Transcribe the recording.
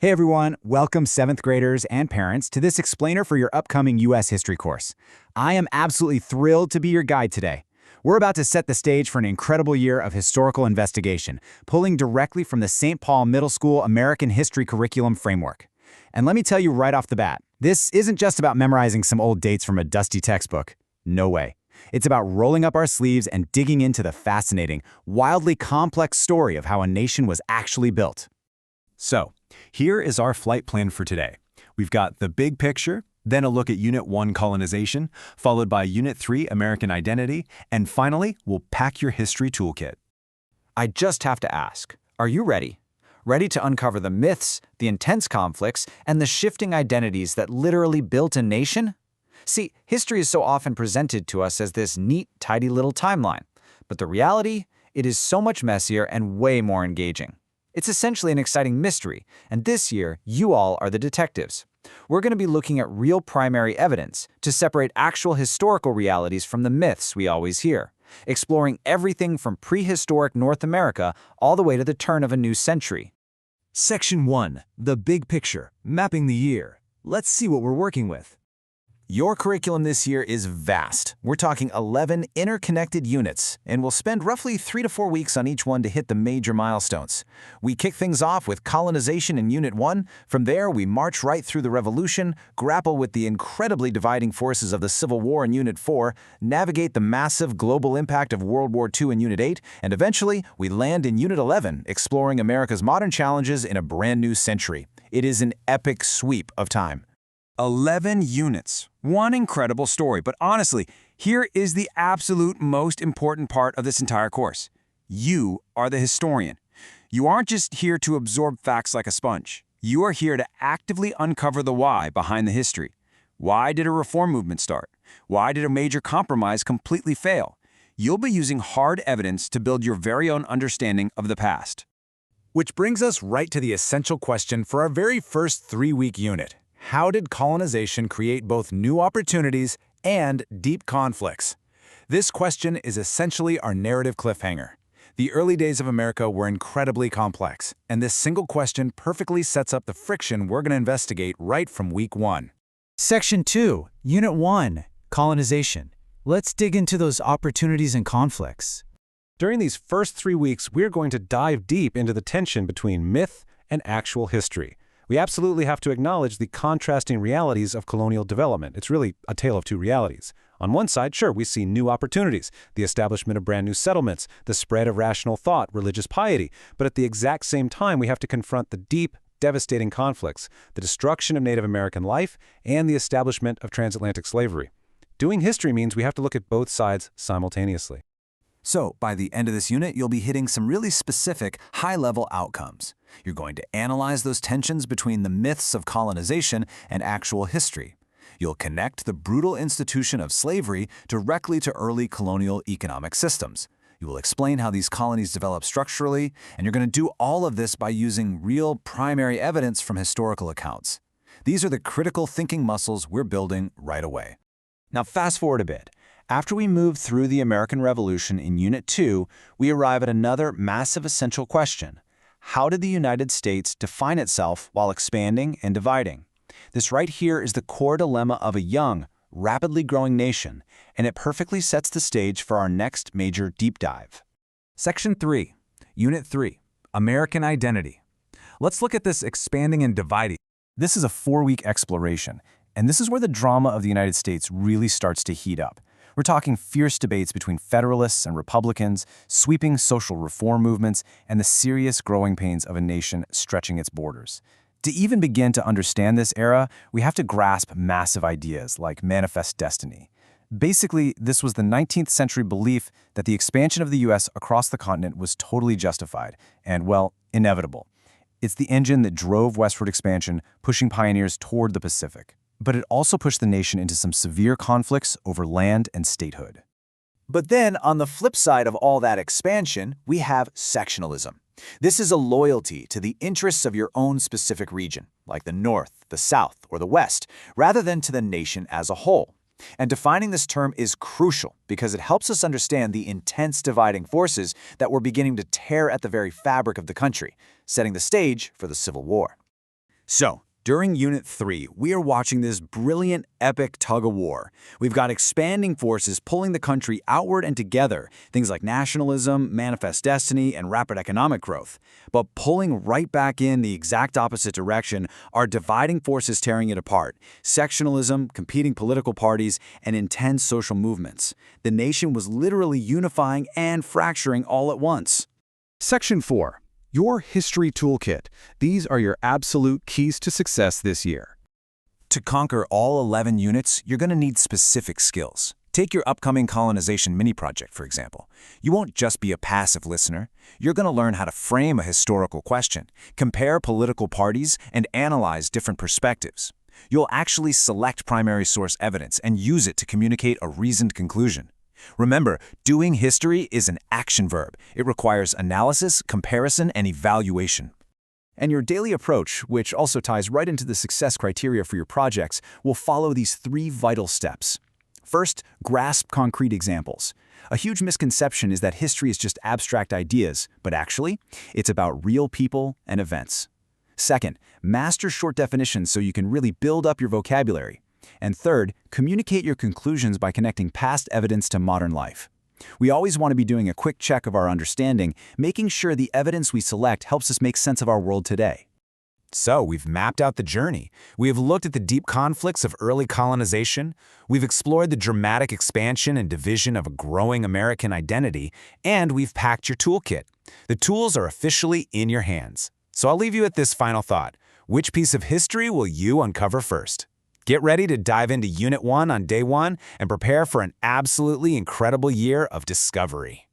Hey everyone, welcome 7th graders and parents to this explainer for your upcoming U.S. history course. I am absolutely thrilled to be your guide today. We're about to set the stage for an incredible year of historical investigation, pulling directly from the St. Paul Middle School American History Curriculum Framework. And let me tell you right off the bat, this isn't just about memorizing some old dates from a dusty textbook. No way. It's about rolling up our sleeves and digging into the fascinating, wildly complex story of how a nation was actually built. So, here is our flight plan for today. We've got the big picture, then a look at Unit 1 Colonization, followed by Unit 3 American Identity, and finally, we'll pack your history toolkit. I just have to ask, are you ready? Ready to uncover the myths, the intense conflicts, and the shifting identities that literally built a nation? See, history is so often presented to us as this neat, tidy little timeline. But the reality, it is so much messier and way more engaging. It's essentially an exciting mystery, and this year, you all are the detectives. We're going to be looking at real primary evidence to separate actual historical realities from the myths we always hear, exploring everything from prehistoric North America all the way to the turn of a new century. Section 1. The Big Picture. Mapping the year. Let's see what we're working with. Your curriculum this year is vast. We're talking 11 interconnected units, and we'll spend roughly 3 to 4 weeks on each one to hit the major milestones. We kick things off with colonization in Unit 1. From there, we march right through the Revolution, grapple with the incredibly dividing forces of the Civil War in Unit 4, navigate the massive global impact of World War II in Unit 8, and eventually, we land in Unit 11, exploring America's modern challenges in a brand new century. It is an epic sweep of time. 11 units. One incredible story, but honestly, here is the absolute most important part of this entire course. You are the historian. You aren't just here to absorb facts like a sponge. You are here to actively uncover the why behind the history. Why did a reform movement start? Why did a major compromise completely fail? You'll be using hard evidence to build your very own understanding of the past. Which brings us right to the essential question for our very first 3-week unit. How did colonization create both new opportunities and deep conflicts? This question is essentially our narrative cliffhanger. The early days of America were incredibly complex, and this single question perfectly sets up the friction we're going to investigate right from week 1. Section 2. Unit 1. Colonization. Let's dig into those opportunities and conflicts. During these first 3 weeks, we're going to dive deep into the tension between myth and actual history. We absolutely have to acknowledge the contrasting realities of colonial development. It's really a tale of two realities. On one side, sure, we see new opportunities, the establishment of brand new settlements, the spread of rational thought, religious piety. But at the exact same time, we have to confront the deep, devastating conflicts, the destruction of Native American life, and the establishment of transatlantic slavery. Doing history means we have to look at both sides simultaneously. So, by the end of this unit, you'll be hitting some really specific, high-level outcomes. You're going to analyze those tensions between the myths of colonization and actual history. You'll connect the brutal institution of slavery directly to early colonial economic systems. You will explain how these colonies developed structurally, and you're going to do all of this by using real primary evidence from historical accounts. These are the critical thinking muscles we're building right away. Now, fast forward a bit. After we move through the American Revolution in Unit 2, we arrive at another massive essential question. How did the United States define itself while expanding and dividing? This right here is the core dilemma of a young, rapidly growing nation, and it perfectly sets the stage for our next major deep dive. Section 3. Unit 3. American Identity. Let's look at this expanding and dividing. This is a 4-week exploration, and this is where the drama of the United States really starts to heat up. We're talking fierce debates between Federalists and Republicans, sweeping social reform movements, and the serious growing pains of a nation stretching its borders. To even begin to understand this era, we have to grasp massive ideas like manifest destiny. Basically, this was the 19th century belief that the expansion of the U.S. across the continent was totally justified and, well, inevitable. It's the engine that drove westward expansion, pushing pioneers toward the Pacific. But it also pushed the nation into some severe conflicts over land and statehood. But then, on the flip side of all that expansion, we have sectionalism. This is a loyalty to the interests of your own specific region, like the North, the South, or the West, rather than to the nation as a whole. And defining this term is crucial because it helps us understand the intense dividing forces that were beginning to tear at the very fabric of the country, setting the stage for the Civil War. So, during Unit 3, we are watching this brilliant, epic tug-of-war. We've got expanding forces pulling the country outward and together, things like nationalism, manifest destiny, and rapid economic growth. But pulling right back in the exact opposite direction are dividing forces tearing it apart, sectionalism, competing political parties, and intense social movements. The nation was literally unifying and fracturing all at once. Section 4. Your History Toolkit. These are your absolute keys to success this year. To conquer all 11 units, you're going to need specific skills. Take your upcoming colonization mini-project, for example. You won't just be a passive listener. You're going to learn how to frame a historical question, compare political parties, and analyze different perspectives. You'll actually select primary source evidence and use it to communicate a reasoned conclusion. Remember, doing history is an action verb. It requires analysis, comparison, and evaluation. And your daily approach, which also ties right into the success criteria for your projects, will follow these 3 vital steps. First, grasp concrete examples. A huge misconception is that history is just abstract ideas, but actually, it's about real people and events. Second, master short definitions so you can really build up your vocabulary. And third, communicate your conclusions by connecting past evidence to modern life. We always want to be doing a quick check of our understanding, making sure the evidence we select helps us make sense of our world today. So, we've mapped out the journey. We have looked at the deep conflicts of early colonization. We've explored the dramatic expansion and division of a growing American identity. And we've packed your toolkit. The tools are officially in your hands. So I'll leave you with this final thought. Which piece of history will you uncover first? Get ready to dive into Unit 1 on day 1 and prepare for an absolutely incredible year of discovery.